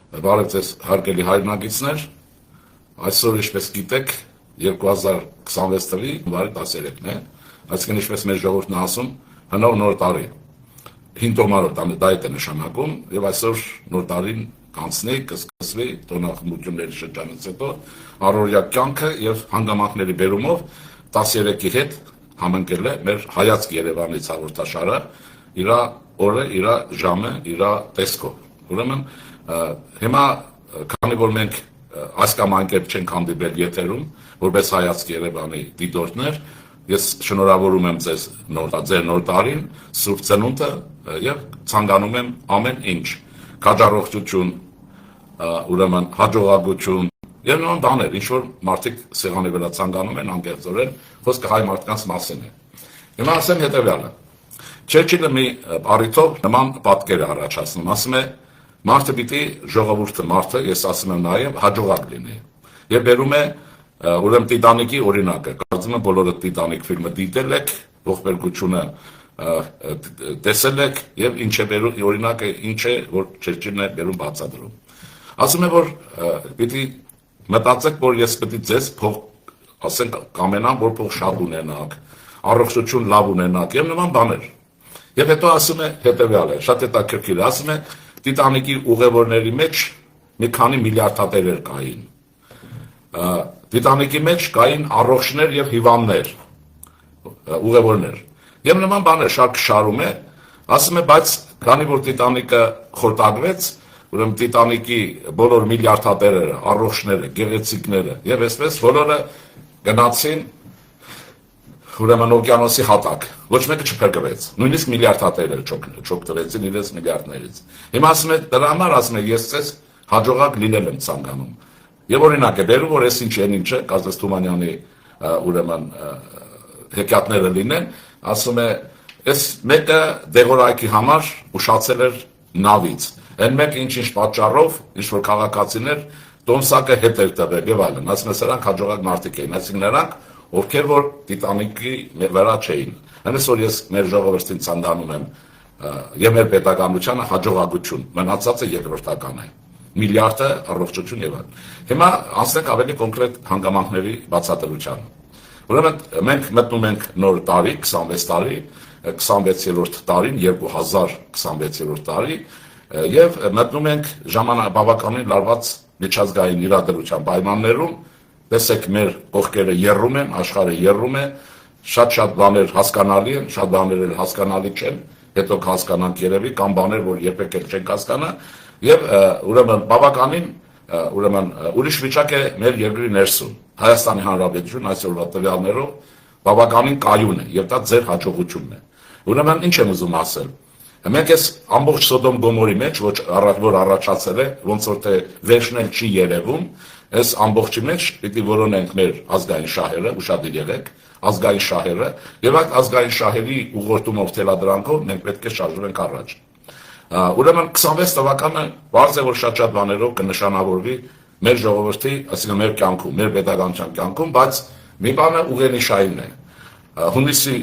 Բարև ձեզ հարգելի հայրենակիցներ, այսօր ինչպես գիտեք 2026 թվականի հունվարի 13-ն է, այսինքն ինչպես մեր ժողովուրդն է ասում, հնով նոր տարի, 5 տոմարով դա է նշանակում եւ այսօր նոր տարին կանցնի, կսկսվի տոնախմբությունների շրջանից հետո առօրյա կյանքը եւ հանգամանքների բերումով 13-ի հետ համընկել է մեր հայացք Երևանից հաղորդաշարը իր օրը, իր ժամը, իր տեսքով։ Ուրեմն հիմա քանի որ մենք այս կամ այն կերպ չենք հանդիպել եթերում, որպես հայացք Երևանի դիտորդներ, ես շնորհավորում եմ ձեզ ձեր նոր տարին, Սուրբ Ծնունդը եւ ցանկանում եմ ամեն ինչ, քաջառողջություն, ուրեմն հաջողակություն եւ նման բաներ, ինչ որ մարդիկ սեղանի վրա ցանկանում են անկեղծորեն, խոսքը հայ մարդկանց մասին է։ Հիմա ասեմ հետեւյալը. Չերչիլը մի առիթով նման պատկեր է առաջացնում, ասում է մարդը պիտի ժողովուրդը մարդը, ես ասում եմ նաև հաջողակ լինի։ Եվ բերում է ուրեմն Տիտանիկի օրինակը։ Կարծում եմ բոլորը Տիտանիկ ֆիլմը դիտել եք, ողբերգությունը տեսել եք եւ ինչ է բերում օրինակը ինչ է որ Չերչիլն է բերում բացատրում։ Ասում է որ պիտի մտածեք որ ես պիտի ձեզ փող ասենք կամենամ որ փող շատ ունենաք, առողջություն լավ ունենաք եւ նման բաներ։ Եվ հետո ասում է հետեւյալը, շատ հետաքրքիր է, ասում է Տիտանիկի ուղևորների մեջ մի քանի միլիարդատերեր կային։ Տիտանիկի մեջ կային առողջներ եւ հիվանդներ, ուղևորներ։ Եվ նման բաներ շարք շարում է, ասում է, բայց քանի որ Տիտանիկը խորտակվեց, ուրեմն Տիտանիկի բոլոր միլիարդատերերը, առողջները, գեղեցիկները եւ այսպես բոլորը գնացին ուրեմն օկիանոսի հատակ, ոչ մեկը չփրկվեց, նույնիսկ միլիարդատերերը չօգտվեցին իրենց միլիարդներից։ Հիմա ասում է դրա համար ասում է ես ցես հաջողակ լինել եմ ցանկանում։ Եվ օրինակ է բերում որ ես ինչ են ինչը Կազես Թումանյանի ուրեմն հեքիաթները լինեն, ասում է այս մեկը դեղորայքի համար ուշացել էր նավից։ Այն մեկը ինչ պատճառով ինչ որ քաղաքացիներ տոմսակը հետ էր տվել եւ այլն։ Ասում է սրանք հաջողակ մարդիկ էին, այսինքն նրանք ովքեր որ Տիտանիկի վրա չէին։ Այնպես որ ես մեր ժողովրդին ցանկանում եմ եւ մեր պետականությանը հաջողակություն, մնացածը երկրորդական է։ Միլիարդը առողջություն եւ այլն։ Հիմա անցնենք ավելի կոնկրետ հանգամանքների բացատրությանը։ Ուրեմն մենք մտնում ենք նոր տարի, 26 տարի, 26-րդ տարին, 2026-րդ տարի եւ մտնում ենք ժամանակ բավականին լարված միջազգային իրադրության պայմաններում։ Տեսեք մեր կողքերը եռում են, աշխարհը եռում է, շատ բաներ հասկանալի են, շատ բաներ էլ հասկանալի չեն, հետո կհասկանանք երևի կամ բաներ, որ երբեք էլ չենք հասկանա, եւ ուրեմն բավականին ուրեմն ուրիշ վիճակ է մեր երկրի ներսում։ Հայաստանի Հանրապետություն այսօրվա տվյալներով բավականին կայուն է, եւ դա ձեր հաջողությունն է։ Ուրեմն ինչ եմ ուզում ասել։ Մենք այս ամբողջ Սոդոմ Գոմորի մեջ, որ առաջացել է, ոնց որ թե վերջնել չի երևում, այս ամբողջի մեջ պիտի որոնենք մեր ազգային շահերը, ուշադիր եղեք, ազգային շահերը, եւ այդ ազգային շահերի ուղղորդումով թելադրանքով մենք պետք է շարժվենք առաջ։ Ուրեմն 26 թվականը բարձ է որ շատ բաներով կնշանավորվի մեր ժողովրդի, այսինքն մեր կյանքում, մեր պետականության կյանքում, բայց մի բանը ուղենիշային է։ Հունիսի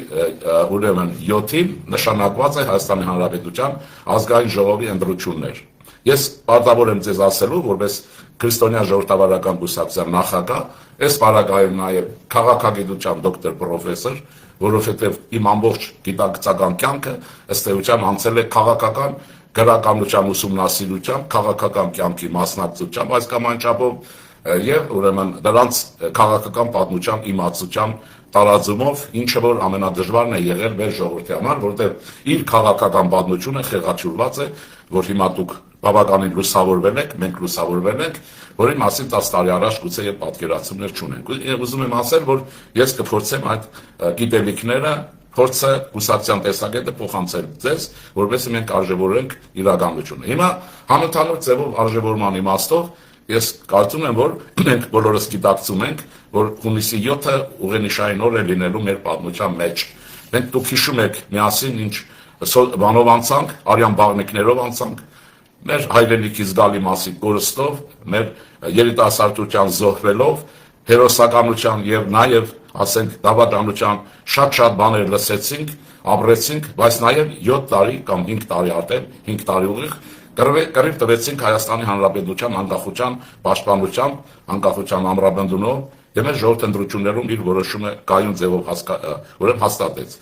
ուրեմն 7-ին նշանակված է Հայաստանի Հանրապետության ազգային ժողովի ընտրություններ։ Ես պարտավոր եմ ձեզ ասելու, որպես քրիստոնյա ժողովրդավարական կուսակցության նախագահ, այս պարագայում նաև քաղաքագիտության դոկտոր պրոֆեսոր, որովհետև իմ ամբողջ գիտակցական կյանքը ըստ էության անցել է քաղաքական գրականության ուսումնասիրությամբ, քաղաքական կյանքի մասնակցությամբ, այս կամ այն չափով եւ ուրեմն դրանց քաղաքական պատմության իմացության տարածումով, ինչը որ ամենադժվարն է եղել մեր ժողովրդի համար, որովհետև իր քաղաքական պատմությունը խեղաթյուրված է, որ հիմա դուք բավականին լուսավորվել եք, մենք լուսավորվել ենք, որի մասին 10 տարի առաջ գուցե եւ պատկերացումներ չունենք։ Ուզում եմ ասել, որ ես կփորձեմ այդ գիտելիքները, փորձը կուսակցության տեսակետը փոխանցել ձեզ, որովհետեւ մենք արժևորենք իրականությունը։ Հիմա համընդհանուր ձևով արժևորման իմաստով ես կարծում եմ, որ մենք բոլորս գիտակցում ենք, որ հունիսի 7-ը ուղենիշային օր է լինելու մեր պատմության մեջ։ Մենք դուք հիշում եք միասին ինչ բանով անցանք, արյան բաղնիքներով անցանք, մեր հայրենիքի զգալի մասի կորստով, մեր երիտասարդության զոհվելով, հերոսականության եւ նաեւ ասենք դավաճանության շատ բաներ լսեցինք, ապրեցինք, բայց նաեւ 7 տարի կամ 5 տարի արդեն, 5 տարի ուղիղ կռիվ տվեցինք Հայաստանի Հանրապետության անկախության պաշտպանությամբ, անկախության ամրապնդումով եւ մեր ժողովրդ ընտրություններում իր որոշումը կայուն ձևով հաստատեց։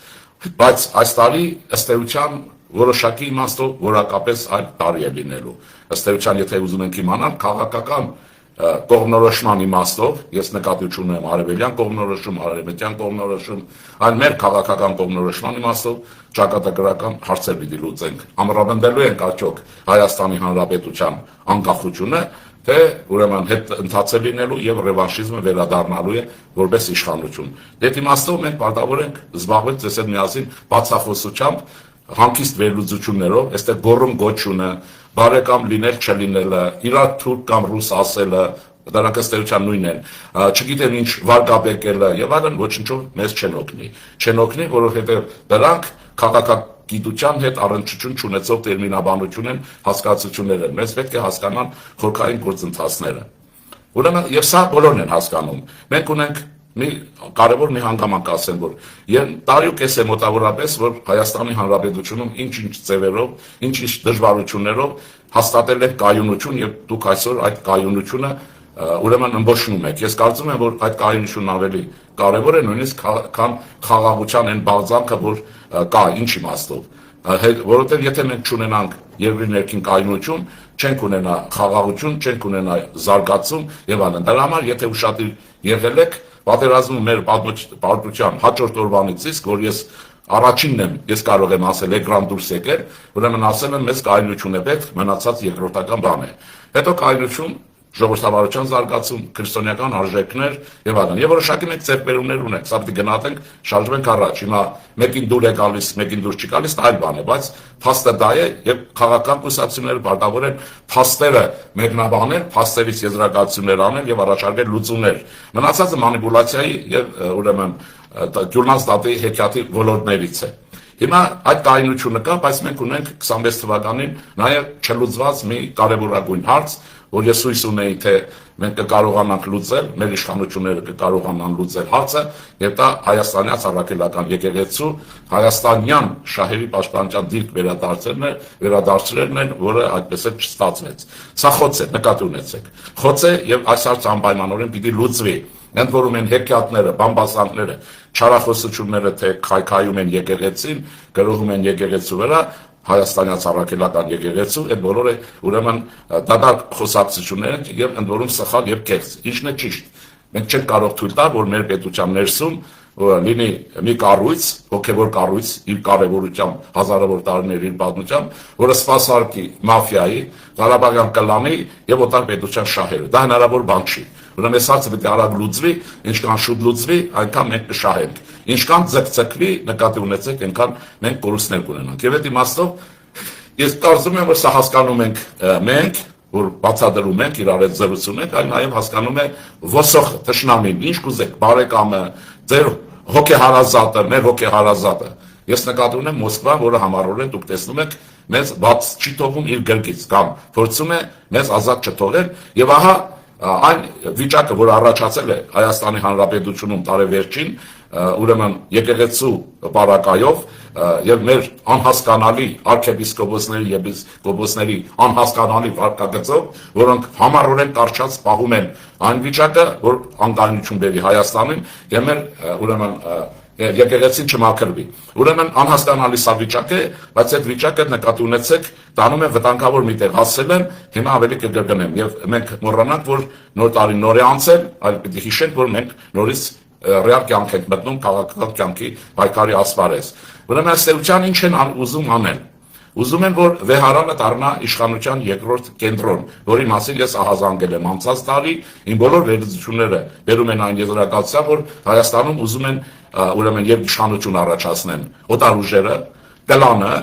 Բայց այս տարի ըստ էության որոշակի իմաստով որակապես այլ տարի է լինելու։ Ըստ էության, եթե ուզում ենք իմանալ, քաղաքական կողմնորոշման իմաստով, ես նկատի ունեմ արևելյան կողմնորոշում, արևմտյան կողմնորոշում, այլ մեր քաղաքական կողմնորոշման իմաստով ճակատագրական հարցեր պիտի լուծենք։ Ամրապնդելու ենք արդյոք Հայաստանի Հանրապետության անկախությունը, թե ուրեմն հետ ընթացել լինելու եւ ռևանշիզմը վերադառնալու է որպես իշխանություն։ Դե իմաստով մենք պարտավոր ենք զբաղվել ձեզ հետ միասին բացախոսությամբ, հանգիստ վերլուծություններով, այստեղ գոռում գոչյունը, բարեկամ լինել չլինելը, իրար թուրք կամ ռուս ասելը, դրանք ըստ էության նույնն են, չգիտեմ ինչ վարկաբեկելը եւ այլն ոչնչով մեզ չեն օգնի։ Չեն օգնի, որովհետեւ դրանք քաղաքագիտության հետ առնչություն չունեցող տերմինաբանություն են, հասկացություններ են։ Մեզ պետք է հասկանան խորքային գործընթացները։ Ուրեմն եւ սա բոլորն են հասկանում։ Մենք ունենք կարևոր մի հանգամանք ասեմ, որ տարի ու կես է մոտավորապես, որ Հայաստանի Հանրապետությունում ինչ-ինչ ձևերով, ինչ-ինչ դժվարություններով հաստատել է կայունություն եւ դուք այսօր այդ կայունությունը ուրեմն ըմբոշխնում եք։ Ես կարծում եմ, որ այդ կայունությունն ավելի կարևոր է նույնիսկ քան խաղաղության այն բաղձանքը, որ կա ինչ իմաստով։ Որովհետեւ եթե մենք չունենանք երկրի ներքին կայունություն, չենք ունենա խաղաղություն, չենք ունենա զարգացում եւ այլն։ Դրա համար եթե ուշադիր եղել եք պատերազմում մեր պատմության հաջորդ օրվանից իսկ, որ ես առաջինն եմ, ես կարող եմ ասել էկրան դուրս եկել, ուրեմն ասել եմ մեզ կայունություն է պետք, մնացած երկրորդական բան է։ Հետո կայունություն, ժողովրդավարության զարգացում, քրիստոնեական արժեքներ եւ այլն։ Եվ որոշակի մենք ձեռքբերումներ ունենք, սա պիտի գնահատենք, շարժվենք առաջ։ Հիմա մեկին դուր է գալիս, մեկին դուր չի գալիս, դա այլ բան է, բայց փաստը դա է եւ քաղաքական կուսակցությունները պարտավոր են փաստերը մեկնաբանել, փաստերից եզրակացություններ անել եւ առաջարկել լուծումներ։ Մնացածը մանիպուլյացիայի եւ ուրեմն ջուրնալիստի դատի հեքիաթի ոլորտներից է։ Հիմա այդ կայունությունը կա, բայց մենք ունենք 26 թվականին նաեւ չլուծված մի կարևորագույն հարց, որ ես հույս ունեի, թե մենք կկարողանանք լուծել, մեր իշխանությունները կկարողանան լուծել հարցը, եւ դա Հայաստանյան առաքելական եկեղեցու հայաստանյան շահերի պաշտպանության դիրք վերադարձրելն են, որը այդպես էլ չստացվեց։ Սա խոց է, նկատի ունեցեք։ Խոց է եւ այս հարցը անպայմանորեն պիտի լուծվի։ Ընդ որում են հեքիաթները, բամբասանքները, չարախոսությունները, թե քայքայում են եկեղեցին, գրողում են եկեղեցու վրա, Հայաստանյան առաքելական եկեղեցու, այդ բոլորը ուրեմն դատարկ խոսակցություններ են եւ ընդ որում սխալ եւ կեղծ։ Ինչն է ճիշտ։ Մենք չենք կարող թույլ տալ, որ մեր պետության ներսում լինի մի կառույց, հոգեվոր կառույց, իր կարևորությամբ, հազարավոր տարիներ իր պատմությամբ, որը սպասարկի մաֆիայի, Ղարաբաղյան կլանի եւ օտար պետության շահերը։ Դա հնարավոր բան չի։ Ուրեմն այս հարցը պետք է արագ լուծվի, ինչքան շուտ լուծվի, այնքան մենք կշահենք։ Ինչքան ձգձգվի, նկատի ունեցեք, այնքան մենք կորուստներ կունենանք։ Եվ այդ իմաստով ես կարծում եմ, որ սա հասկանում ենք մենք, որ բացատրում ենք իրար հետ զրուցում ենք, այլ նաև հասկանում է ոսոխը, թշնամին, ինչ կուզեք, բարեկամը, ձեր հոգեհարազատը, մեր հոգեհարազատը։ Ես նկատի ունեմ Մոսկվան, որը համառորեն դուք տեսնում եք, մեզ բաց չի թողում իր գրկից կամ փորձում է մեզ ազատ չթողել եւ ահա այն վիճակը, որ առաջացել է Հայաստանի Հանրապետությունում տարեվերջին, ուրեմն եկեղեցու պարակայով եւ մեր անհասկանալի arczepiskopos-ների եւ եպիսկոպոսների անհասկանալի վարկագծով, որոնք համառորեն կարճած պահում են այն վիճակը, որ անկայունություն բերի Հայաստանին եւ մեր ուրեմն եկեղեցին չմաքրվի։ Ուրեմն անհասկանալի սա վիճակ է, բայց այդ վիճակը նկատի ունեցեք, տանում է վտանգավոր միտեղ հասել են, հիմա ավելի կգրգնեմ եւ մենք մոռանանք, որ նոր տարին նոր է անցել, այլ պիտի հիշենք, որ մենք նորից ռեալ կյանք ենք մտնում քաղաքական կյանքի պայքարի ասպարեզ։ Ուրեմն ըստեյության ինչ են ուզում անել։ Ուզում են, որ Վեհարանը դառնա իշխանության երկրորդ կենտրոն, որի մասին ես ահազանգել եմ անցած տարի, իմ բոլոր վերլուծությունները բերում են այն եզրակացության, որ Հայաստանում ուզում են ուրեմն եւ իշխանություն առաջացնեն օտար ուժերը, կլանը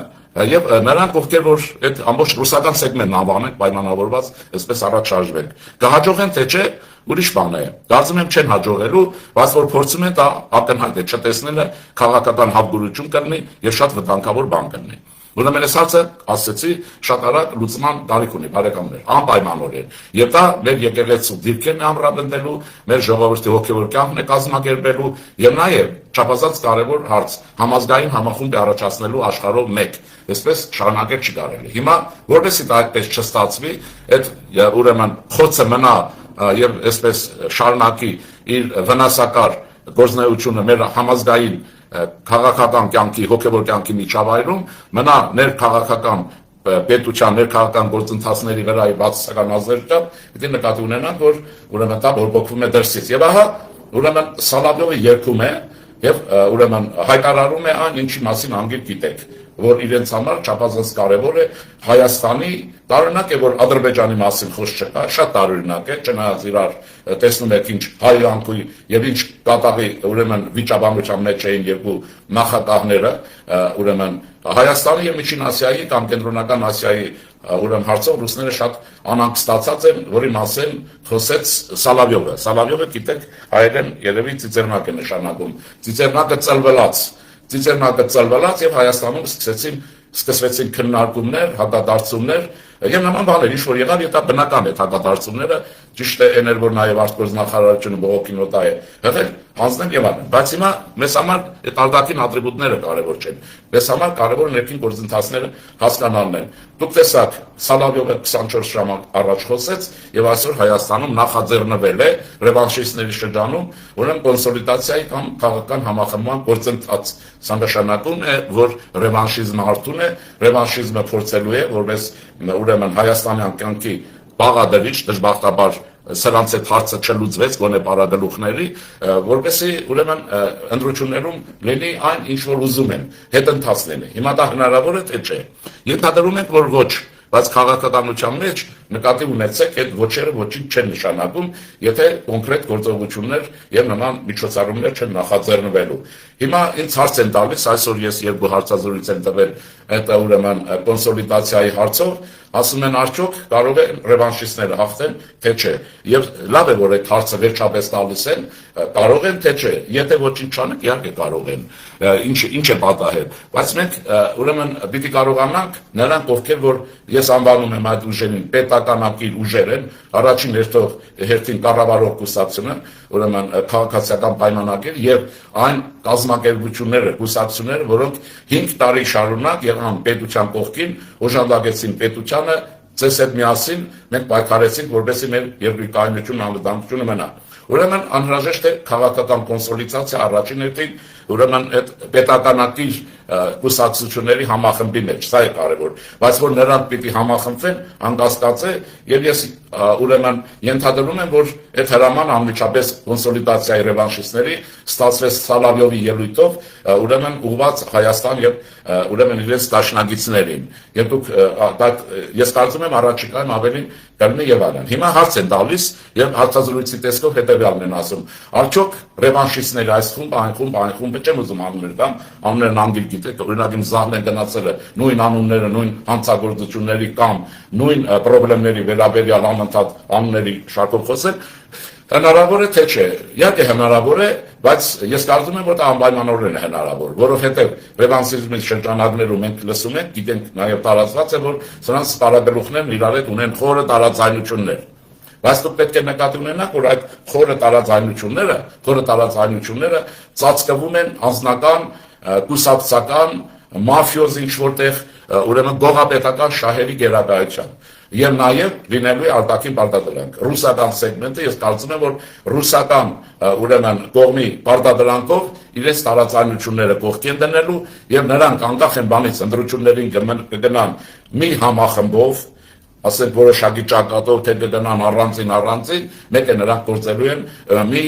եւ նրանք, ովքեր որ այդ ամբողջ ռուսական սեգմենտն անվանեն պայմանավորված, այսպես առաջ շարժվեն։ Կհաջողեն թե չէ, ուրիշ բան է։ Կարծում եմ չեն հաջողելու, բայց որ փորձում են դա ակնհայտ է, չտեսնելը քաղաքական հավգուրություն կլինի եւ շատ վտանգավոր բան կլինի։ Ուրեմն այս հարցը ասեցի շատ արագ լուծման տարիք ունի բարեկամներ, անպայմանորեն։ Եվ դա մեր եկեղեցու դիրքերն է ամրապնդելու, մեր ժողովրդի հոգևոր կյանքն է կազմակերպելու եւ նաեւ չափազանց կարևոր հարց համազգային համախումբ է առաջացնելու աշխարհով մեկ։ Այսպես շարունակել չի կարելի։ Հիմա որովհետեւ դա այդպես չստացվի, այդ ուրեմն խոցը մնա եւ այսպես շարունակի իր վնասակար գործունեությունը մեր համազգային քաղաքական կյանքի, հոգևոր կյանքի միջավայրում մնա ներքաղաքական պետության, ներքաղաքական գործընթացների վրա բացասական ազդեցությամբ, պիտի նկատի ունենանք, որ ուրեմն դա բորբոքվում է դրսից։ Եվ ահա ուրեմն Սալավյովը երգում է եւ ուրեմն հայտարարում է այն, ինչի մասին անգիր գիտեք, որ իրենց համար չափազանց կարևոր է Հայաստանի տարօրինակ է, որ Ադրբեջանի մասին խոսք չկա, շատ տարօրինակ է, չնայած իրար տեսնում եք ինչ հայրանքի եւ ինչ կատաղի ուրեմն վիճաբանության մեջ էին երկու նախագահները, ուրեմն Հայաստանի եւ Միջին Ասիայի կամ Կենտրոնական Ասիայի ուրեմն հարցով ռուսները շատ անհանգստացած են, որի մասին խոսեց Սալավյովը։ Սալավյովը գիտեք հայերեն երևի ծիծեռնակ է նշանակում։ Ծիծեռնակը ծալվելած եւ Հայաստանում սկսվեցին քննարկումներ, հակադարձումներ եւ նման բաներ, ինչ որ եղավ, եւ դա բնական է հակադարձումները, ճիշտ է, էներ որ նաեւ արտգործնախարարությունը բողոքի նոտա է հղել, հանձնել եւ այլն։ Բայց հիմա մեզ համար այդ արտաքին ատրիբուտները կարեւոր չեն։ Մեզ համար կարեւոր ներքին գործընթացները հասկանալն են։ Դուք տեսաք, Սալավյովը 24 ժամ առաջ խոսեց եւ այսօր Հայաստանում նախաձեռնվել է ռևանշիստների շրջանում ուրեմն կոնսոլիդացիայի կամ քաղաքական համախմբման գործընթաց։ Սա նշանակում է, որ ռևանշիզմը արդյուն է, ռևանշիզմը փորձելու է, որպես ուրեմն Հայաստանյան կյանքի բաղադրիչ, դժբախտաբար սրանց այդ հարցը չլուծվեց գոնե պարագլուխների, որպեսզի ուրեմն ընտրություններում լինի այն, ինչ որ ուզում են, հետընթաց լինի։ Հիմա դա հնարավոր է թե չէ։ Ենթադրում ենք, որ ոչ, բայց քաղաքականության մեջ նկատի ունեցեք, այդ ոչերը ոչինչ չեն նշանակում, եթե կոնկրետ գործողություններ եւ նման միջոցառումներ չեն նախաձեռնվելու։ Հիմա ինձ հարց են տալիս, այսօր ես երկու հարցազրույց եմ տվել այդ ուրեմն կոնսոլիդացիայի հարցով, ասում են արդյոք կարող է ռևանշիստները հաղթեն, թե չէ։ Եվ լավ է, որ այդ հարցը վերջապես տալիս են, կարող են թե չէ։ Եթե ոչինչ չանեք, իհարկե կարող են։ Ինչ է պատահել։ Բայց մենք ուրեմն պիտի կարողանանք նրանք, ովքեր որ ես անվանում եմ այդ ուժերին պետականակիր ուժեր են, առաջին հերթին կառավարող կուսակցությունը, ուրեմն քաղաքացիական պայմանագիր եւ այն կազմակերպությունները, կուսակցությունները, որոնք 5 տարի շարունակ եղան պետության կողքին, օժանդակեցին պետությանը, ցես հետ միասին մենք պայքարեցինք, որպեսզի մեր երկրի կայունությունն անվտանգությունը մնա։ Ուրեմն անհրաժեշտ է քաղաքական կոնսոլիդացիա առաջին հերթին, ուրեմն այդ պետականակիր կուսակցությունների համախմբի մեջ, սա է կարևոր, բայց որ նրանք պիտի համախմբվեն, անկասկած է, եւ ես ուրեմն ենթադրում եմ, որ այդ հրաման անմիջապես կոնսոլիդացիայի ռևանշիստների ստացվեց Սալավյովի ելույթով, ուրեմն ուղղված Հայաստան եւ ուրեմն իրենց դաշնակիցներին։ Եվ դուք ես կարծում եմ առաջիկայում ավելին կլինի եւ այլն։ Հիմա հարց են տալիս եւ հարցազրույցի տեսքով հետեւյալն են ասում. արդյոք ռևանշիստները այս խումբը չեմ ուզում անուններ տամ, անուններն անգիր գիտեք, օրինակ իմ զահլեն գնացել է նույն անունները, նույն հանցագործությունների կամ նույն խնդիրների վերաբերյալ անընդհատ անունների շարքով խոսել, հնարավոր է թե չէ։ Իհարկե հնարավոր է, բայց ես կարծում եմ, որ դա անպայմանորեն է հնարավոր, որովհետև ռևանշիզմի շրջանակներում մենք լսում ենք, գիտենք նաև տարածված է, որ սրանց տարագլուխներն իրար հետ ունեն խորը տարաձայնություններ։ Բայց դուք պետք է նկատի ունենաք, որ այդ խորը տարաձայնությունները ծածկվում են անձնական, կուսակցական, մաֆիոզ ինչ-որտեղ ուրեմն գողապետական շահերի գերակայությամբ եւ նաեւ լինելու է արտաքին պարտադրանք։ Ռուսական սեգմենտը ես կարծում եմ, որ ռուսական ուրեմն կողմի պարտադրանքով իրենց տարածայնությունները կողքի են դնելու եւ նրանք անկախ են բանից ընտրություններին կգնան մի համախմբով, ասենք որոշակի ճակատով թե կգնան առանձին, մեկ է նրանք գործելու են մի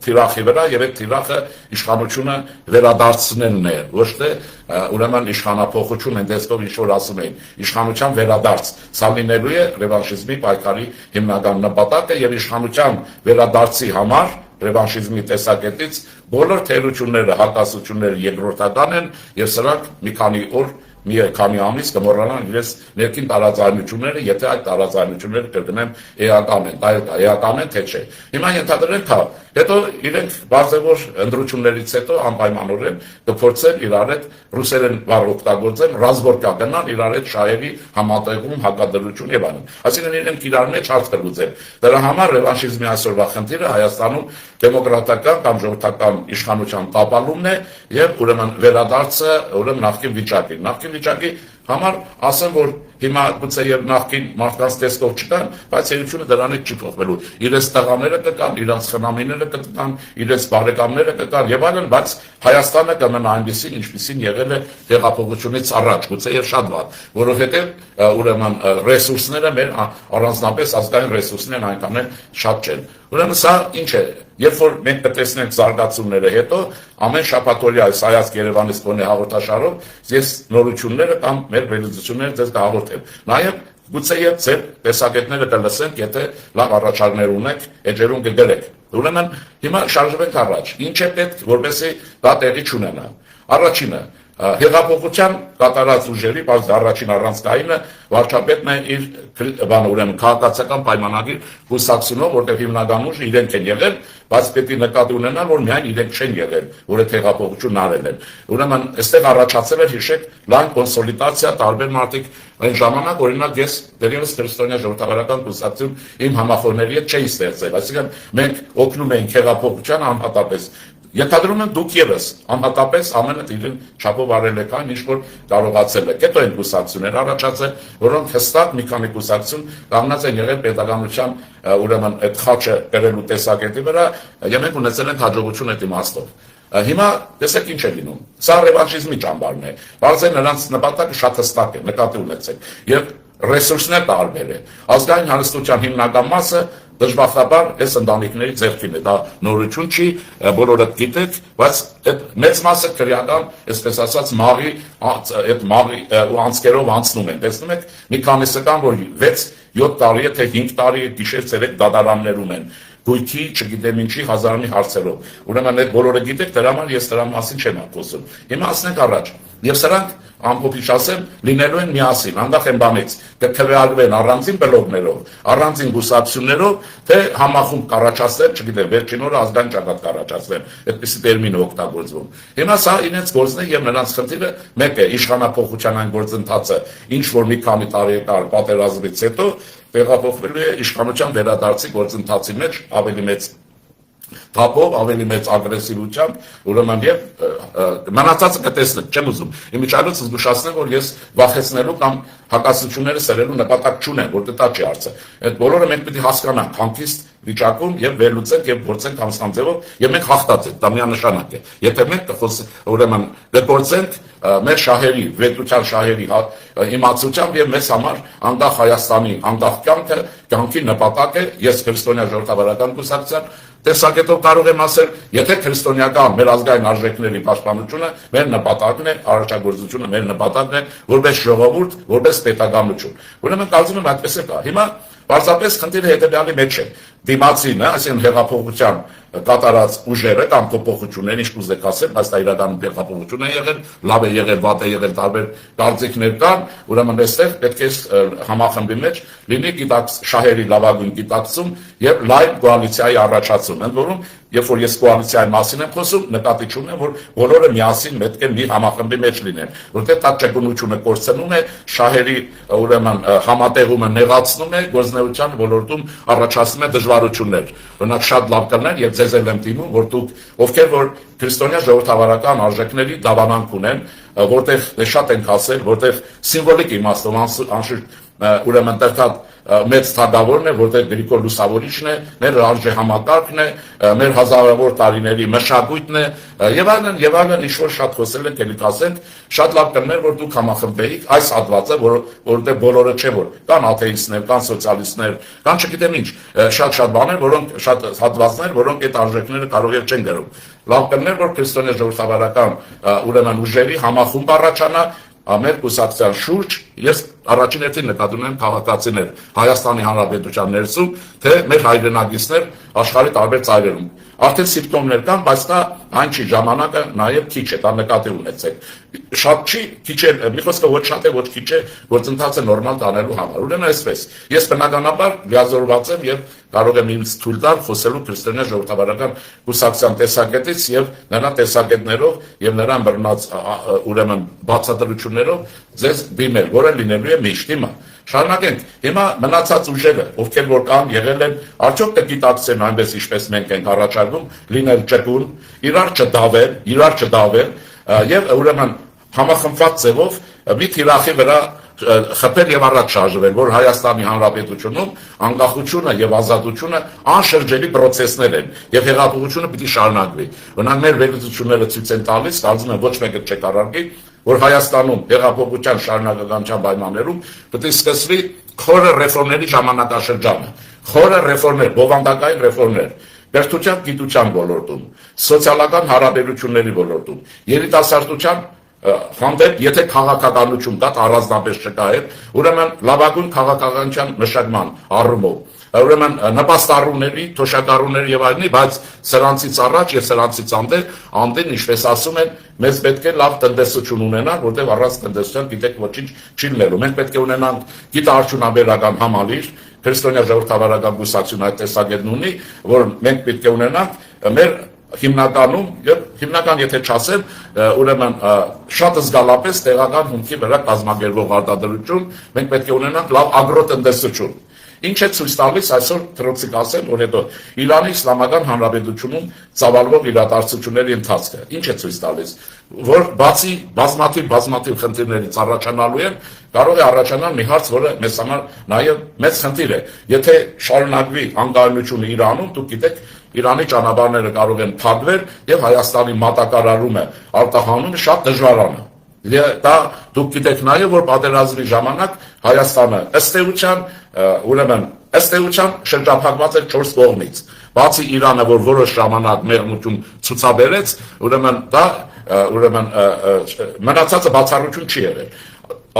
թիրախի վրա եւ այդ թիրախը իշխանությունը վերադարձնելն է, ոչ թե ուրեմն իշխանափոխություն են տեսքով ինչ որ ասում էին, իշխանության վերադարձ։ Սա լինելու է ռևանշիզմի պայքարի հիմնական նպատակը եւ իշխանության վերադարձի համար ռևանշիզմի տեսակետից բոլոր թերությունները, հակասությունները երկրորդական են եւ սրանք մի քանի ամիս կմոռանան իրենց ներքին տարաձայնությունները, եթե այդ տարաձայնությունները կրկնեմ էական են, դա էական է թե չէ։ Հիմա ենթադրենք, Հետո իրենք բարձր ընդրություններից հետո անպայմանորեն կփորձեն իրար հետ ռուսերեն բառ օգտագործեն, ռազմորկա գնան իրար հետ շահերի համատեղում հակադրություն եւ այլն։ Այսինքն իրենք իրար մեջ հարց կլուծեն։ Դրա համար ռևանշիզմի այսօրվա խնդիրը Հայաստանում դեմոկրատական կամ ժողովրդական իշխանության տապալումն է եւ ուրեմն վերադարձը ուրեմն նախկին վիճակի։ Նախկին վիճակի համար ասեմ, որ հիմա գուցե եւ նախկին մարդկանց տեսքով չկան, բայց երությունը դրանից չի փոխվելու։ Իրենց տղաները կկան, իրենց խնամիները կկան, իրենց բարեկամները կկան եւ այլն, բայց Հայաստանը կմնա այնպեսին, ինչպեսին եղել է հեղափոխությունից առաջ, գուցե եւ շատ վատ, որովհետեւ ուրեմն ռեսուրսները մեր առանձնապես ազգային ռեսուրսներն այնքան էլ շատ չեն։ Ուրեմն սա ինչ է, երբ որ մենք կտեսնենք զարգացումները հետո, ամեն շաբաթօրյա այս Հայացք Երևանից կոնե հաղորդաշարով ես նորությունները կամ մեր վերլուծությունները ձեզ կհաղորդեմ։ Նաև գուցե եւ ձեր տեսակետները կլսենք, եթե լավ առաջարկներ ունեք, էջերուն կգրեք։ Ուրեմն հիմա շարժվենք առաջ։ Ինչ է պետք, որպեսզի դա տեղի չունենա։ Առաջինը հեղափոխության կատարած ուժերի, բայց առաջին առանցքայինը վարչապետն է իր ուրեմն քաղաքացիական պայմանագիր հուսակցունով, որտեղ հիմնական ուժը իրենք են եղել, բայց պետք է նկատի ունենալ, որ միայն իրենք չեն եղել, որ այդ հեղափոխությունն արել են։ Ուրեմն այստեղ առաջացել էր, հիշեք, լայն կոնսոլիդացիա, տարբեր մարդիկ այն ժամանակ, օրինակ ես դերևս քրիստոնյա ժողովրդավարական կուսակցություն իմ համախոհների հետ չէի ստեղծել, այսինքն մենք օգնում էինք հեղափոխության անհատապես։ Ենթադրում եմ դուք եւս անհատապես ամենը իրեն չափով արել եք այն, ինչ որ կարողացել եք։ Հետո են կուսակցություններ առաջացել, որոնք հստակ մի քանի կուսակցություն կանգնած են եղել պետականության ուրեմն այդ խաչը կրելու տեսակետի վրա, եւ մենք ունեցել ենք հաջողություն այդ իմաստով։ Հիմա տեսեք ինչ է լինում։ Սա ռևանշիզմի ճամբարն է։ Բարձր նրանց նպատակը շատ հստակ է, նկատի ունեցեք։ Եվ ռեսուրսներ տարբեր է։ Ազգային հանրստության հիմնական մասը դժբախտաբար այս ընտանիքների ձեռքին է, դա նորություն չի, բոլորը գիտեք, բայց այդ մեծ մասը քրեական, այսպես ասած, մաղի ու անցքերով անցնում են։ Տեսնում եք, մի քանիսը կան, որ 6-7 տարի է, թե 5 տարի է, գիշեր-ցերեկ դատարաններում են։ Գույքի, չգիտեմ ինչի, հազարանի հարցերով։ Ուրեմն այդ բոլորը գիտեք, դրա համար ես դրա մասին չեմ խոսում։ Հիմա ասենք առաջ։ Եվ սրանք ամփոփիչ ասեմ, լինելու են միասին, անդախ են բանից, կքվեալվեն առանձին բլոգներով, առանձին գուսակցություններով, թե համախումբ կառաջացնեն, չգիտեմ, վերջին օրը ազգային ճակատ կառաջացնեն, այդպիսի տերմին օգտագործվում։ Հիմա սա իրենց գործն է եւ նրանց խնդիրը մեկ է, իշխանապողության այն գործընթացը, ինչ որ մի քանի տարի պատերազմից հետո տեղափոխվելու է իշխանության վերադարձի գործընթացի մեջ ավելի մեծ թափով, ավելի մեծ ագրեսիվությամբ, ուրեմն եւ մնացածը կտեսնեք, չեմ ուզում։ Իմիջիայլոց զգուշացնեմ, որ ես վախեցնելու կամ հակասությունները սերելու նպատակ չունեմ, որտեղ դա չի հարցը։ Այդ բոլորը մենք պետք է հասկանանք հանգիստ վիճակում եւ վերլուծենք եւ գործենք համստան ձևով եւ մենք հաղթած ենք, դա միանշանակ է։ Եթե մենք ուրեմն գործենք մեր շահերի, վետության շահերի իմացությամբ եւ մեզ համար անդախ Հայաստանի անդախ կյանքի նպատակ է, ես քրիստոնյա ժողովրդավարական կուսակցության տեսակետով կարող եմ ասել, եթե քրիստոնեական մեր ազգային արժեքների պաշտպանությունը մեր նպատակն է, առաջագործությունը մեր նպատակն է, որպես ժողովուրդ, որպես պետականություն։ Ուրեմն կարծում եմ այդպես է կա։ Հիմա պարզապես խնդիրը հետեւյալի մեջ է։ Դիմացին, այսինքն հեղափոխության կատարած ուժերը կամ փոփոխությունները, ինչ կուզեք ասել, բայց դա իրականում հեղափոխություն է եղել, լավ է եղել, վատ է եղել, տարբեր կարծիքներ կան, ուրեմն այստեղ պետք է համախմբի մեջ լինի շահերի լավագույն գիտակցում եւ լայվ կոալիցիայի առաջացում, ընդ որում երբ որ ես կոալիցիայի մասին եմ խոսում, նկատի չունեմ, որ բոլորը միասին պետք է մի համախմբի մեջ լինեն, որտեղ դա ճկունությունը կորցնում է, շահերի ուրեմն համատեղումը նեղացնում է, գործնեության ոլորտում առաջացնում է դժվարություններ։ Օրինակ շատ լավ կլներ եւ ձեզ էլ եմ դիմում, որ դուք ովքեր որ քրիստոնյա ժողովրդավարական արժեքների դավանանք ունեն, որտեղ շատ ենք ասել, որտեղ սիմվոլիկ իմաստով անշուշտ ուրեմն տեղ մեծ թագավորն է, որտեղ Գրիգոր Լուսավորիչն է, մեր արժե համակարգն է, մեր հազարավոր տարիների մշակույթն է, եւ այլն, ինչ որ շատ խոսել ենք, ելի կասենք, շատ լավ կներ, որ դուք համախմբեիք այս հատվածը, որտեղ բոլորը չէ, որ կան աթեիստներ, կան սոցիալիստներ, կան չգիտեմ ինչ, շատ բաներ, որոնք շատ հատվածներ, որոնք այդ արժեքները կարող է չեն գրում։ Լավ կներ, որ քրիստոնյա ժողովրդավարական ուրեմն ուժերի համախումբ առաջանա մեր կուսակցության շուրջ Ես առաջին հերթին նկատի ունեմ քաղաքացիներ Հայաստանի Հանրապետության ներսում, թե մեր հայրենագիցներ աշխարհի տարբեր ծայրերում։ Արդեն սիմպտոմներ կան, բայց դա այն չի, ժամանակը նաև քիչ է, դա նկատի ունեցեք։ Շատ չի, քիչ է, մի խոսքը ոչ շատ է, ոչ քիչ է, գործընթացը նորմալ տանելու համար։ Ուրեմն այսպես, ես բնականաբար լիազորված եմ եւ կարող եմ ինձ թույլ տալ խոսելու քրիստոնյա ժողովրդավարական կուսակցության տեսակետից եւ նրա տեսակետներով եւ նրան բռնած ուրեմն բացատրություններով ձեզ դիմել, որը լինելու է միշտ հիմա։ Շարունակենք։ Հիմա մնացած ուժերը, ովքեր որ կան, եղել են, արդյոք կգիտակցեն այնպես ինչպես մենք ենք առաջարկում, լինել ճկուն, իրար չդավել, եւ ուրեմն համախմբված ձևով մի թիրախի վրա խփել եւ առաջ շարժվել, որ Հայաստանի Հանրապետությունում անկախությունը եւ ազատությունը անշրջելի process-ներ են եւ հեղափոխությունը պիտի շարունակվի։ Օրինակ մեր վերլուծությունները ցույց են տալիս, կարծում եմ ոչ մեկը չկարողի, որ Հայաստանում հեղափոխության շարունակականության պայմաններում պետք է սկսվի խորը ռեֆորմների ժամանակաշրջանը, խորը ռեֆորմներ, բովանդակային ռեֆորմներ, կրթության, գիտության ոլորտում, սոցիալական հարաբերությունների ոլորտում, երիտասարդության հանդեպ, եթե քաղաքականություն դա առանձնապես չկա էր, ուրեմն լավագույն քաղաքականության մշակման առումով, ուրեմն նպաստառուների, թոշակառուների եւ այլնի, բայց սրանցից առաջ եւ սրանցից անդին, ինչպես ասում են, մեզ պետք է լավ տնտեսություն ունենալ, որտեղ առանց տնտեսության գիտեք ոչինչ չի լինելու։ Մենք պետք է ունենանք գիտարդյունաբերական համալիր, քրիստոնյա ժողովրդավարական կուսակցություն այդ տեսակետն ունի, որ մենք պետք է ունենանք մեր հիմնականում եւ հիմնական եթե չասեմ, ուրեմն շատ զգալապես տեղական հումքի վրա կազմակերպող արտադրություն, մենք պետք է ունենանք լավ ագրոտնտեսություն։ Ինչ է ցույց տալիս այսօր թրոցիկ ասեմ, որ հետո Իրանի Իսլամական Հանրապետությունում ծավալվող իրադարձությունների ընթացքը, ինչ է ցույց տալիս, որ բացի բազմաթիվ խնդիրներից առաջանալու են, կարող է առաջանալ մի հարց, որը մեզ համար նաև մեծ խնդիր է։ Եթե շարունակվի անկայունությունը Իրանում, դուք գիտեք, Իրանի ճանապարհները կարող են փակվել եւ Հայաստանի մատակարարումը, արտահանումը շատ դժվարան է։ Դա դուք գիտեք նաև, որ պատերազմի ժամանակ Հայաստանը ըստ էության շրջափակված էր 4 կողմից։ Բացի Իրանը, որ որոշ ժամանակ մեղմություն ցուցաբերեց, ուրեմն մնացածը բացառություն չի եղել։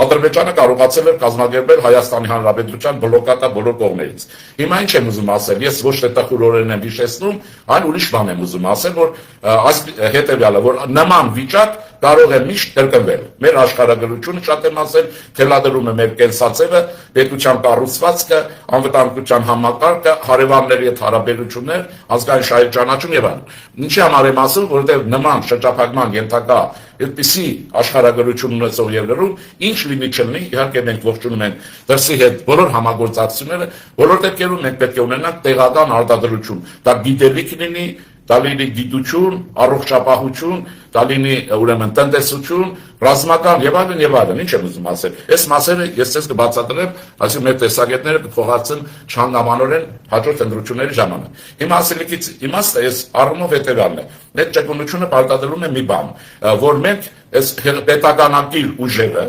Ադրբեջանը կարողացել էր կազմակերպել Հայաստանի Հանրապետության բլոկադա բոլոր կողմերից։ Հիմա ինչ եմ ուզում ասել, ես ոչ թե տխուրորեն եմ հիշեցնում, այլ ուրիշ բան եմ ուզում ասել, որ այս հետևյալը, որ նման վիճակ կարող է միշտ կրկնվել։ Մեր աշխարհագրությունը շատ եմ ասել, թելադրում է մեր կենսացևը, պետության կառուցվածքը, անվտանգության համակարգը, հարևանների հետ հարաբերություններ, ազգային շահեր ճանաչում եւ այլն։ Ինչի համար եմ ասում, որովհետեւ նման շրջափակման ենթակա այդպիսի աշխարհագրություն ունեցող երկրում ինչ լինի չլինի, իհարկե մենք ողջունում ենք դրսի հետ բոլոր համագործակցությունները, բոլոր դեպքերում մենք պետք է ունենանք տեղական արտադրություն, դա գիտելիք լինի, դա լինի գիտություն, առողջապահություն, դա լինի ուրեմն տնտեսություն, ռազմական եւ այլն, ինչ եմ ուզում ասել։ Այս մասերը ես ցես կբացատրեմ, այսինքն մեր տեսակետները կփոխարցեն չհանգամանորեն հաջորդ ընտրությունների ժամանակ։ Հիմա ասելիքից իմաստը այս առումով հետեւյալն է։ Մեր ճկունությունը պարտադրում է մի բան, որ մենք այս պետականակիր ուժերը,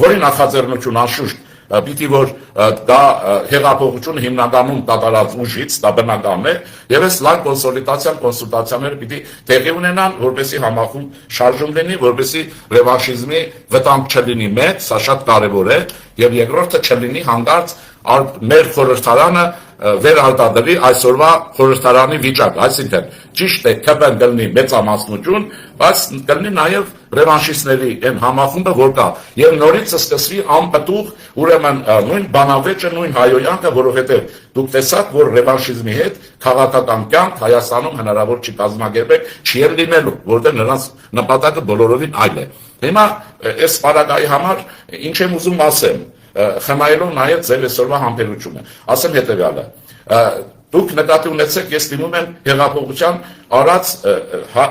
որի նախաձեռնություն անշուշտ պիտի որ դա հեղափոխությունը հիմնականում կատարած ուժից, դա բնական է, եւ այս լայն կոնսուլտացիաները պիտի տեղի ունենան, որպեսզի համախումբ շարժում լինի, որպեսզի ռևանշիզմի վտանգ չլինի մեծ, սա շատ կարեւոր է, եւ երկրորդը չլինի հանդարտ մեր խորհրդարանը վերարտադրի այսօրվա խորհրդարանի վիճակ, այսինքն ճիշտ է ԿՊ-ն կլինի մեծամասնություն, բայց կլինի նաև ռևանշիստների այն համախումբը, որ կա, եւ նորից սկսվի անպտուղ ուրեմն նույն բանավեճը, նույն հայոյանքը, որովհետեւ դուք տեսաք, որ ռևանշիզմի հետ քաղաքական կյանք Հայաստանում հնարավոր չի կազմակերպել, չի էլ լինելու, որտեղ նրանց նպատակը բոլորովին այլ է։ Հիմա այս պարագայի համար ինչ եմ ուզում ասեմ, խնայելով նաև ձեր այսօրվա համբերությունը, ասեմ հետևյալը, դուք նկատի ունեցեք, ես դիմում եմ հեղափոխության արած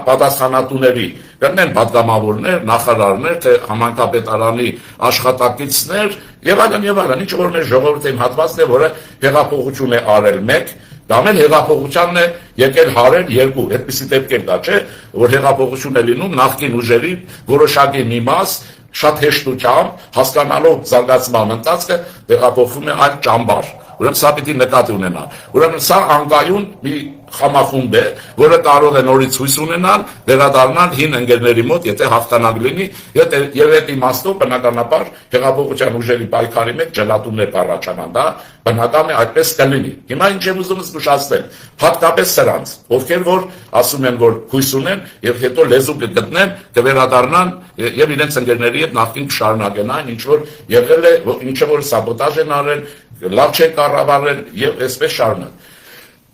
պատասխանատուների, կլինեն պատգամավորներ, նախարարներ, թե համայնքապետարանի աշխատակիցներ եւ այլն, ինչ որ մեր ժողովրդին հատվածն է, որը հեղափոխություն է արել մեկ, դա մեն հեղափոխությանն է եկել հարել երկու, այդպիսի դեպքեր կա, չէ, որ հեղափոխություն է լինում նախկին ուժերի որոշակի մի մաս շատ հեշտությամբ հասկանալով զարգացման ընթացքը տեղափոխվում է այլ ճամբար։ Ուրեմն սա պիտի նկատի ունենալ։ Ուրեմն սա անկայուն մի խամախումբ է, որը կարող է նորից հույս ունենալ, վերադառնալ հին ընկերների մոտ, եթե հաղթանակ լինի, եւ այդ իմաստով բնականաբար հեղափոխության ուժերի պայքարի մեջ ջլատումներ կառաջանան, դա բնական է, այդպես կլինի։ Հիմա ինչ եմ ուզում զգուշացնել, հատկապես սրանց, ովքեր որ ասում են, որ հույս ունեն եւ հետո լեզու կգտնեն, կվերադառնան եւ իրենց ընկերների հետ նախքին կշարունակեն այն, ինչ որ եղել է, ինչը որ սաբոտաժ են արել, լավ չեն կառավարել եւ այսպես շարունակ։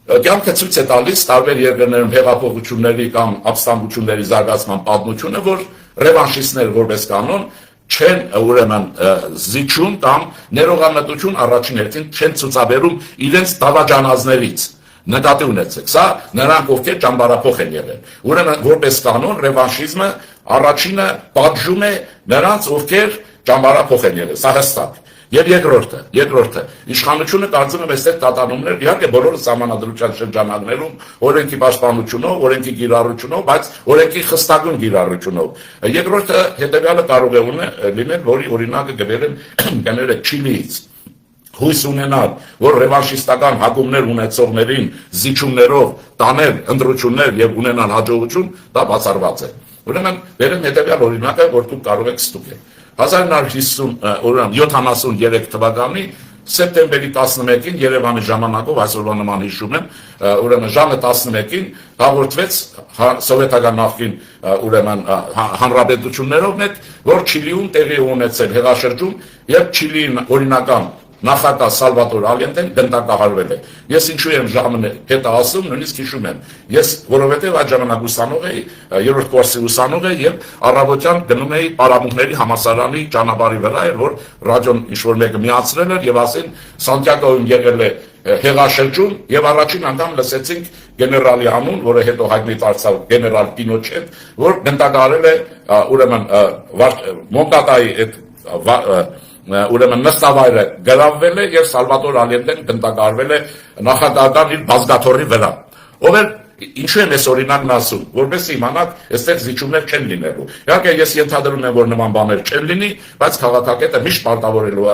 Կյանքը ցույց է տալիս տարբեր երկրներում հեղափոխությունների կամ ապստամբությունների զարգացման պատմությունը, որ ռևանշիստներ որպես կանոն չեն ուրեմն զիջում կամ ներողամտություն առաջին հերթին չեն ցուցաբերում իրենց դավաճանազներից։ Նկատի ունեցեք, սա նրանք ովքեր ճամբարափոխ են եղել։ Ուրեմն որպես կանոն ռևանշիզմը առաջինը պատժում է նրանց, ովքեր ճամբարափոխ են եղել, սա հստակ։ Եվ երկրորդը, իշխանությունը կարծում եմ այստեղ կատարումներ, իհարկե բոլորը սահմանադրության շրջանակներում, օրենքի պաշտպանությունով, օրենքի կիրառությունով, բայց օրենքի խստագույն կիրառությունով։ Երկրորդը հետևյալը կարող է լինել, որի օրինակը գնել է Չիլիից։ Հույս ունենալ, որ ռևանշիստական հակումներ ունեցողներին զիջումներով տանել ընտրություններ եւ ունենալ հաջողություն, դա բացառված է։ Ուրեմն վերեմ հետևյալ օրինակը, որ դուք կարող եք ստուգել։ 1973 թվականի սեպտեմբերի 11-ին Երևանի ժամանակով, այսօրվա նման հիշում եմ, ուրեմն ժամը 11-ին հաղորդվեց սովետական նախկին ուրեմն հանրապետություններով հետ, որ Չիլիում տեղի ունեցել հեղաշրջում եւ Չիլիի օրինական նախագահ Սալվադոր Ալենտեն դնդակահարվել է։ Ես ինչու եմ ժամը հետը ասում, նույնիսկ հիշում եմ։ Ես որովհետև այդ ժամանակ ուսանող էի, երրորդ կուրսի ուսանող էի եւ առավոտյան գնում էի Պարամունքների համալսարանի ճանապարհի վրա, որ ռադիոն ինչ-որ մեկը միացրել էր եւ ասին Սանտիագոյում եղել է հեղաշրջում եւ առաջին անգամ լսեցինք գեներալի անուն, որը հետո հայտնի դարձավ գեներալ Պինոչետ, որ դնդակահարել է ուրեմն Մոնկատայի այդ ուրեմն նստավայրը գրավվել է եւ Սալվադոր Ալենտեն դնդակահարվել է նախագահական իր բազգաթոռի վրա։ Ով էր ինչու եմ այս օրինակն ասում, որովհետեւ իմանաք, այստեղ զիջումներ չեն լինելու։ Իհարկե ես ենթադրում եմ, որ նման բաներ չեն լինի, բայց քաղաքակետը միշտ պարտավորելու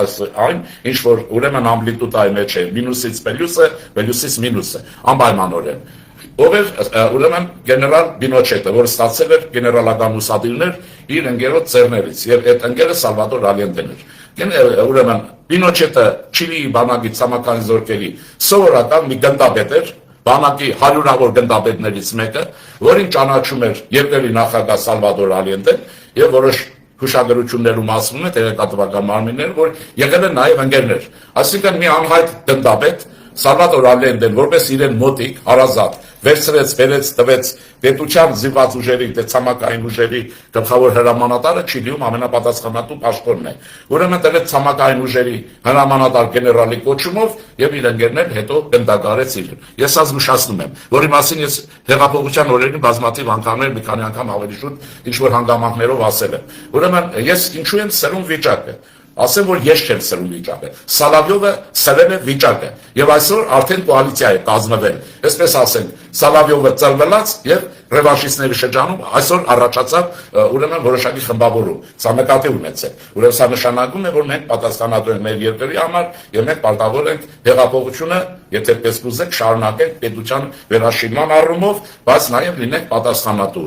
այն, ինչ որ ուրեմն ամպլիտուդայի մեջ է, մինուսից պլյուսը, պլյուսից մինուսը, անպայմանորեն։ Ով էր ուրեմն գեներալ Պինոչետը, որ ստացել էր գեներալական ուսադիրներ իր ընկերոջ ծերներից, եւ այդ ընկերը Սալվադոր Ալենտեն էր։ Ուրեմն Պինոչետը Չիլիի բանակի ցամաքային զորքերի սովորական մի գնդապետ էր, բանակի հարյուրավոր գնդապետներից մեկը, որին ճանաչում էր երկրի նախագահ Սալվադոր Ալենտեն եւ որոշ հուշագրություններում ասվում է տեղեկատվական մարմիններ, որ եղել են նաեւ ընկերներ։ Այսինքն մի անհայտ գնդապետ Սալվադոր Ալենտեն որպես իրեն մոտիկ հարազատ վերցրեց, վերեց, տվեց պետության զինված ուժերի, ցամաքային ուժերի գլխավոր հրամանատարը Չիլիում ամենապատասխանատու պաշտոնն է։ Ուրեմն տվեց ցամաքային ուժերի հրամանատար գեներալի կոչումով եւ իր ընկերներն հետո դնդակահարեց իրեն։ Ես զգուշացնում եմ, որի մասին ես հեղափոխության օրերին բազմաթիվ անգամներ մի քանի անգամ ավելի շուտ ինչ որ հանգամանքներով ասել եմ։ Ուրեմն ես ինչու եմ սրում վիճակը։ Ասեմ, որ ես չեմ սրում վիճակը, Սալավյովը սրել է վիճակը եւ այսօր արդեն կոալիցիա է կազմվել, այսպես ասենք, Սալավյովը ծրվելած եւ ռևանշիստների շրջանում այսօր առաջացավ ուրեմն որոշակի խմբավորում, սա նկատի ունեցեք, ուրեմն սա նշանակում է, որ մենք պատասխանատու ենք մեր երկրի համար եւ մենք պարտավոր ենք հեղափոխությունը, եթե պես կուզեք, շարունակենք պետության վերաշինման առումով, բայց նաեւ լինենք պատասխանատու։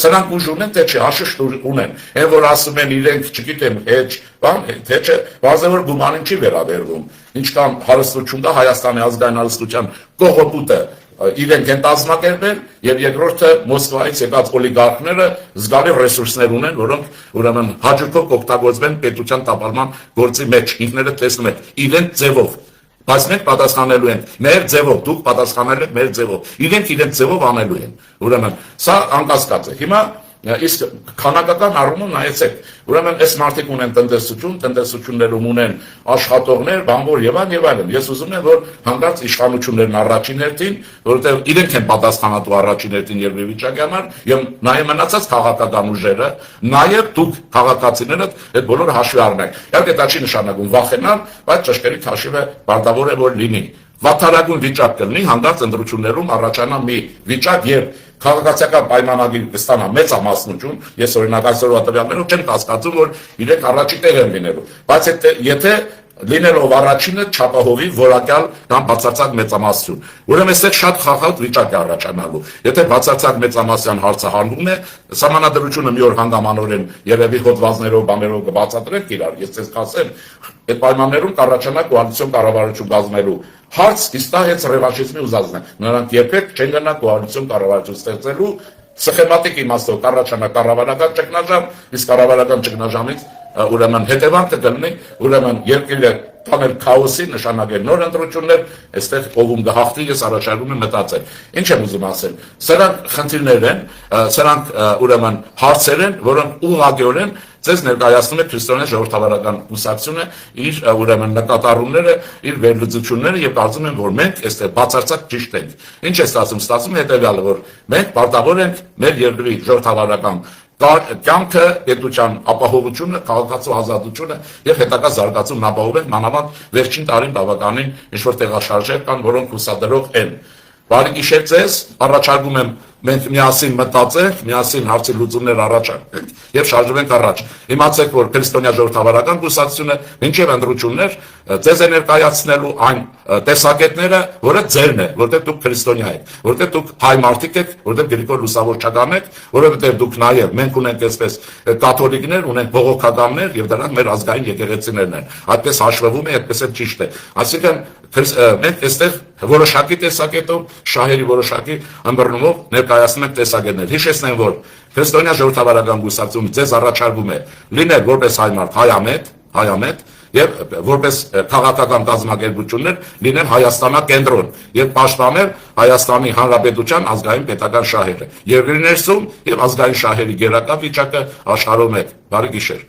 Սրանք ուժ ունեն, թե չէ, հաշիշտ ունեն, այն որ ասում են իրենք, չգիտեմ, հեչ, բան, թե չէ, բազե որ գումանին չի վերաբերվում, ինչքան հարստություն կա Հայաստանի ազգային հարստության կողոպուտը իրենք են տազմակերպել եւ երկրորդը Մոսկվայից եկած օլիգարխները զգալի ռեսուրսներ ունեն, որոնք ուրեմն հաջորդով կօգտագործվեն պետության տապալման գործի մեջ, ինքները տեսնում են իրենց ձևով, բայց մենք պատասխանելու ենք մեր ձևով, դուք պատասխանելու եք մեր ձևով, իրենք ձևով անելու են, ուրեմն սա անկասկած է։ Հիմա իսկ քանակական առումով նայեցեք, ուրեմն այս մարդիկ ունեն տնտեսություն, տնտեսություններում ունեն աշխատողներ, բանվոր եւ այլն։ Ես ուզում եմ, որ հանգարց իշխանություններն առաջին հերթին, որովհետեւ իրենք են պատասխանատու առաջին հերթին երկրի վիճակի համար եւ նաեւ մնացած քաղաքական ուժերը, նաեւ դուք քաղաքացիները այդ բոլորը հաշվի առնեք։ Իհարկե դա չի նշանակում վախենալ, բայց ճշգրիտ հաշիվը պարտավոր է որ լինի։ Վատթարագույն վիճակ կլինի, հանգարց ընտրություններում առաջանա մի վիճակ եւ քաղաքացիական պայմանագիր կստանա մեծամասնություն, ես օրինակ այսօրվա տվյալներով չեմ կասկածում, որ իրենք առաջի տեղ են լինելու, բայց եթե լինելով առաջինը չափահովի որակյալ կամ բացարձակ մեծամասնություն։ Ուրեմն այստեղ շատ խախտ վիճակ է առաջանալու։ Եթե բացարձակ մեծամասնության հարցը հանդում է, սահմանադրությունը մի օր հանգամանորեն երևի հոդվածներով, բաներով կբացատրենք իրար, ես ձեզ կասեմ, այդ պայմաններում կառաջանա կոալիցիոն կառավարություն կազմելու հարց, իսկ դա հենց ռևանշիզմի ուզածն է։ Նրանք երբեք չեն գնա կոալիցիոն կառավարություն ստեղծելու սխեմատիկ իմաստով կառաջանա կառավարական ճգնաժամ, իսկ կառավարական ճգնաժամից ուրեմն հետևանքը կլինի, ուրեմն երկիրը տանել քաոսի, նշանակել նոր ընտրություններ, այստեղ ողում գահղթի, ես առաջարկում եմ մտածել։ Ինչ եմ ուզում ասել, սրանք խնդիրներ են, սրանք ուրեմն հարցեր են, որոնք ուղղակիորեն ձեզ ներկայացնում է քրիստոնյա ժողովրդավարական կուսակցությունը իր ուրեմն նկատառումները, իր վերլուծությունները եւ կարծում եմ, որ մենք այստեղ բացարձակ ճիշտ ենք։ Ինչ է ստացվում է հետեւյալը, որ մենք պարտավոր ենք մեր երկրի ժողովրդավարական կյանքը, պետության ապահովությունը, քաղաքացու ազատությունը եւ հետագա զարգացումն ապահովել մանավանդ վերջին տարին բավականին ինչ-որ տեղաշարժեր կան, որոնք հուսադրող են։ Բարի գիշեր ձեզ, առաջարկում եմ մենք միասին մտածենք, միասին հարցի լուծումներ առաջարկենք եւ շարժվենք առաջ։ Իմացեք, որ քրիստոնյա ժողովրդավարական կուսակցությունը մինչեւ ընտրություններ ձեզ է ներկայացնելու այն տեսակետները, որը ձերն է, որտեղ դուք քրիստոնյա եք, որտեղ դուք հայ մարդիկ եք, որտեղ Գրիգոր լուսավորչական եք, որովհետեւ դուք նաեւ մենք ունենք այսպես կաթոլիկներ, ունենք բողոքականներ եւ դրանք մեր ազգային եկեղեցիներն են։ Այդպես հաշվվում է, այդպես էլ ճիշտ է։ Այսինքն մենք այստեղ որոշակի տեսակետով, շահերի որոշակի ըմբռնումով ներկայացնում ենք տեսակետներ։ Հիշեցնեմ, որ քրիստոնյա ժողովրդավարական կուսակցությունը ձեզ առաջարկում է լինել որպես հայ մարդ հայամետ եւ որպես քաղաքական կազմակերպություններ լինել Հայաստանակենտրոն եւ պաշտպանել Հայաստանի Հանրապետության ազգային պետական շահերը, երկրի ներսում եւ ազգային շահերի գերակա վիճակը աշխարհում։ Բարի գիշեր։